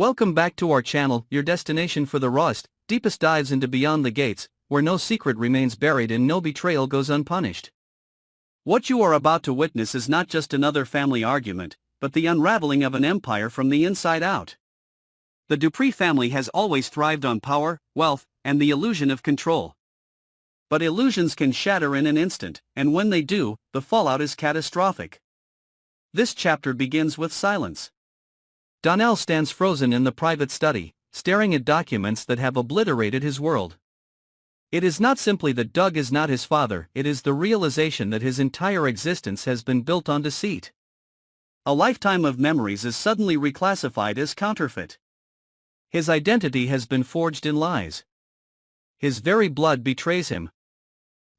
Welcome back to our channel, your destination for the rawest, deepest dives into Beyond the Gates, where no secret remains buried and no betrayal goes unpunished. What you are about to witness is not just another family argument, but the unraveling of an empire from the inside out. The Dupree family has always thrived on power, wealth, and the illusion of control. But illusions can shatter in an instant, and when they do, the fallout is catastrophic. This chapter begins with silence. Donnell stands frozen in the private study, staring at documents that have obliterated his world. It is not simply that Doug is not his father, it is the realization that his entire existence has been built on deceit. A lifetime of memories is suddenly reclassified as counterfeit. His identity has been forged in lies. His very blood betrays him.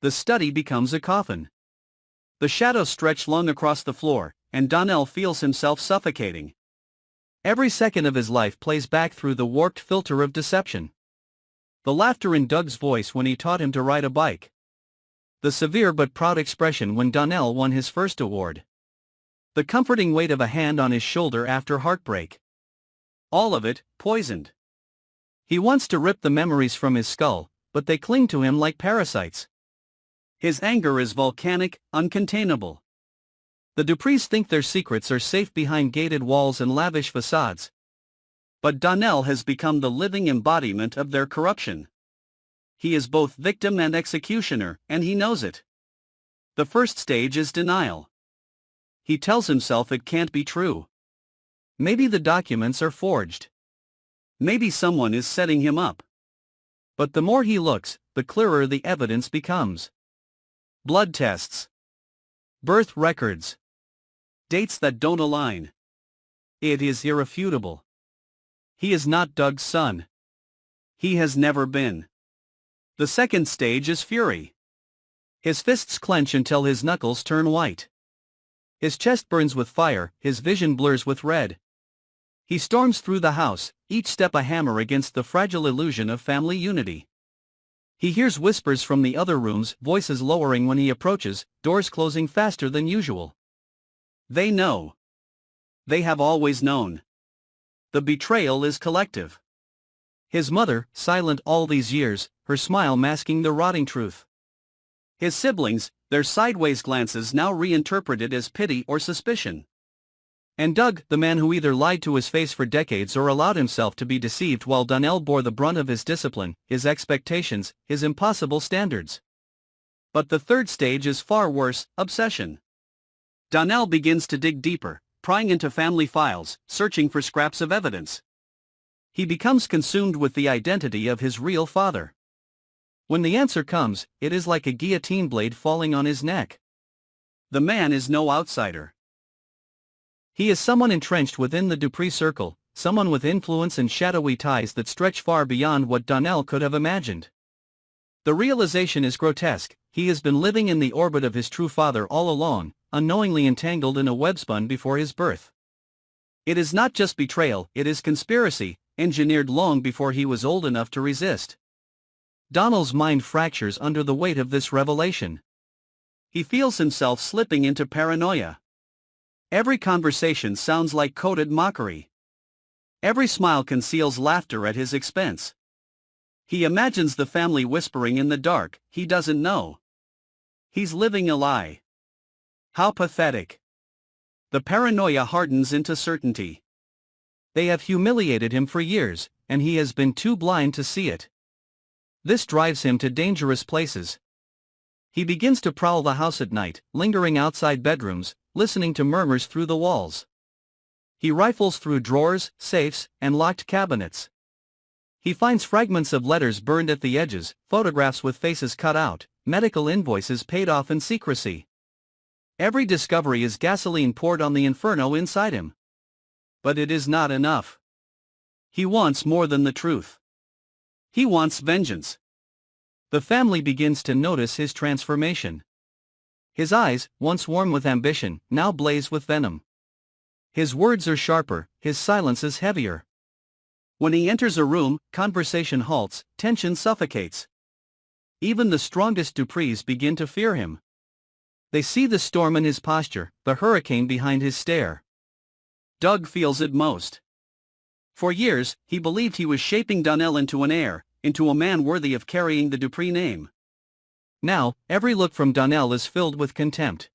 The study becomes a coffin. The shadows stretch long across the floor, and Donnell feels himself suffocating. Every second of his life plays back through the warped filter of deception. The laughter in Doug's voice when he taught him to ride a bike. The severe but proud expression when Donnell won his first award. The comforting weight of a hand on his shoulder after heartbreak. All of it, poisoned. He wants to rip the memories from his skull, but they cling to him like parasites. His anger is volcanic, uncontainable. The Duprees think their secrets are safe behind gated walls and lavish facades. But Donnell has become the living embodiment of their corruption. He is both victim and executioner, and he knows it. The first stage is denial. He tells himself it can't be true. Maybe the documents are forged. Maybe someone is setting him up. But the more he looks, the clearer the evidence becomes. Blood tests. Birth records. Dates that don't align. It is irrefutable. He is not Doug's son. He has never been. The second stage is fury. His fists clench until his knuckles turn white. His chest burns with fire, his vision blurs with red. He storms through the house, each step a hammer against the fragile illusion of family unity. He hears whispers from the other rooms, voices lowering when he approaches, doors closing faster than usual. They know. They have always known. The betrayal is collective. His mother, silent all these years, her smile masking the rotting truth. His siblings, their sideways glances now reinterpreted as pity or suspicion. And Doug, the man who either lied to his face for decades or allowed himself to be deceived while Donnell bore the brunt of his discipline, his expectations, his impossible standards. But the third stage is far worse, obsession. Donnell begins to dig deeper, prying into family files, searching for scraps of evidence. He becomes consumed with the identity of his real father. When the answer comes, it is like a guillotine blade falling on his neck. The man is no outsider. He is someone entrenched within the Dupree circle, someone with influence and shadowy ties that stretch far beyond what Donnell could have imagined. The realization is grotesque. He has been living in the orbit of his true father all along, unknowingly entangled in a web spun before his birth. It is not just betrayal, it is conspiracy, engineered long before he was old enough to resist. Donnell's mind fractures under the weight of this revelation. He feels himself slipping into paranoia. Every conversation sounds like coded mockery. Every smile conceals laughter at his expense. He imagines the family whispering in the dark, he doesn't know. He's living a lie. How pathetic. The paranoia hardens into certainty. They have humiliated him for years, and he has been too blind to see it. This drives him to dangerous places. He begins to prowl the house at night, lingering outside bedrooms, listening to murmurs through the walls. He rifles through drawers, safes, and locked cabinets. He finds fragments of letters burned at the edges, photographs with faces cut out, medical invoices paid off in secrecy. Every discovery is gasoline poured on the inferno inside him. But it is not enough. He wants more than the truth. He wants vengeance. The family begins to notice his transformation. His eyes, once warm with ambition, now blaze with venom. His words are sharper, his silence is heavier. When he enters a room, conversation halts, tension suffocates. Even the strongest Duprees begin to fear him. They see the storm in his posture, the hurricane behind his stare. Doug feels it most. For years, he believed he was shaping Donnell into an heir, into a man worthy of carrying the Dupree name. Now, every look from Donnell is filled with contempt.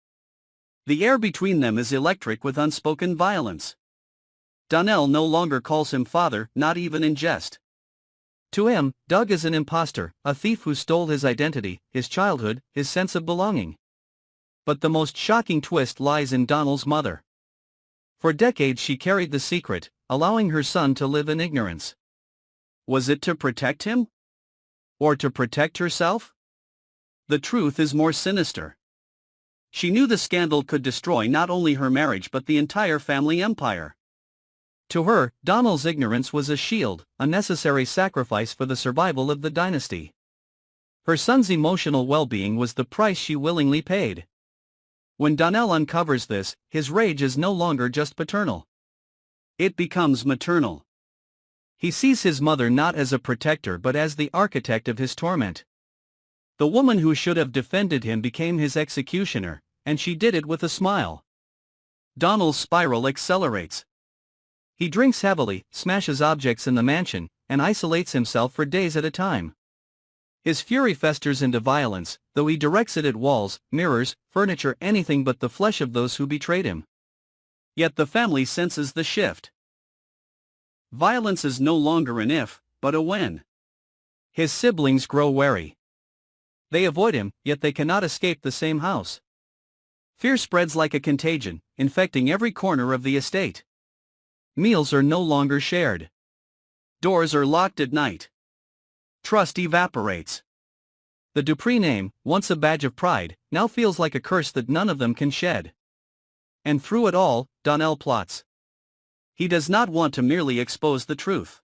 The air between them is electric with unspoken violence. Donnell no longer calls him father, not even in jest. To him, Doug is an imposter, a thief who stole his identity, his childhood, his sense of belonging. But the most shocking twist lies in Donnell's mother. For decades she carried the secret, allowing her son to live in ignorance. Was it to protect him? Or to protect herself? The truth is more sinister. She knew the scandal could destroy not only her marriage but the entire family empire. To her, Donnell's ignorance was a shield, a necessary sacrifice for the survival of the dynasty. Her son's emotional well-being was the price she willingly paid. When Donnell uncovers this, his rage is no longer just paternal. It becomes maternal. He sees his mother not as a protector but as the architect of his torment. The woman who should have defended him became his executioner, and she did it with a smile. Donnell's spiral accelerates. He drinks heavily, smashes objects in the mansion, and isolates himself for days at a time. His fury festers into violence, though he directs it at walls, mirrors, furniture, anything but the flesh of those who betrayed him. Yet the family senses the shift. Violence is no longer an if, but a when. His siblings grow wary. They avoid him, yet they cannot escape the same house. Fear spreads like a contagion, infecting every corner of the estate. Meals are no longer shared. Doors are locked at night. Trust evaporates. The Dupree name, once a badge of pride, now feels like a curse that none of them can shed. And through it all, Donnell plots. He does not want to merely expose the truth.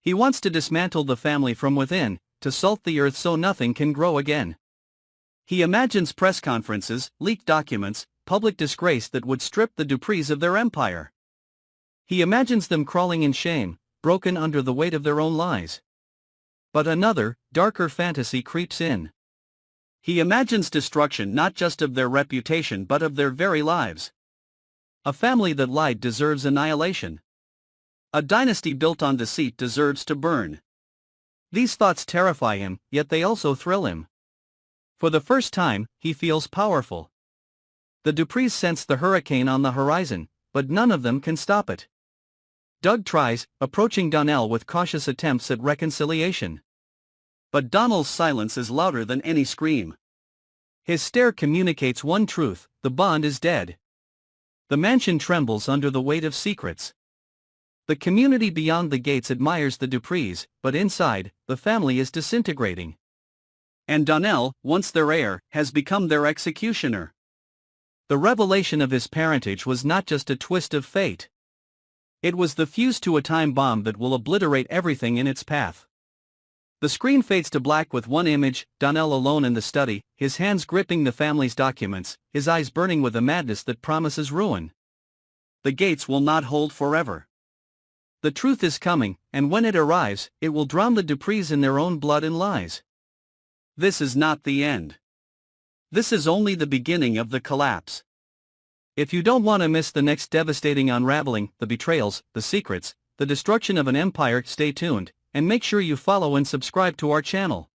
He wants to dismantle the family from within, to salt the earth so nothing can grow again. He imagines press conferences, leaked documents, public disgrace that would strip the Duprees of their empire. He imagines them crawling in shame, broken under the weight of their own lies. But another, darker fantasy creeps in. He imagines destruction not just of their reputation but of their very lives. A family that lied deserves annihilation. A dynasty built on deceit deserves to burn. These thoughts terrify him, yet they also thrill him. For the first time, he feels powerful. The Duprees sense the hurricane on the horizon, but none of them can stop it. Doug tries, approaching Donnell with cautious attempts at reconciliation. But Donnell's silence is louder than any scream. His stare communicates one truth: the bond is dead. The mansion trembles under the weight of secrets. The community beyond the gates admires the Duprees, but inside, the family is disintegrating. And Donnell, once their heir, has become their executioner. The revelation of his parentage was not just a twist of fate. It was the fuse to a time bomb that will obliterate everything in its path. The screen fades to black with one image: Donnell alone in the study, his hands gripping the family's documents, his eyes burning with a madness that promises ruin. The gates will not hold forever. The truth is coming, and when it arrives, it will drown the Duprees in their own blood and lies. This is not the end. This is only the beginning of the collapse. If you don't want to miss the next devastating unraveling, the betrayals, the secrets, the destruction of an empire, stay tuned, and make sure you follow and subscribe to our channel.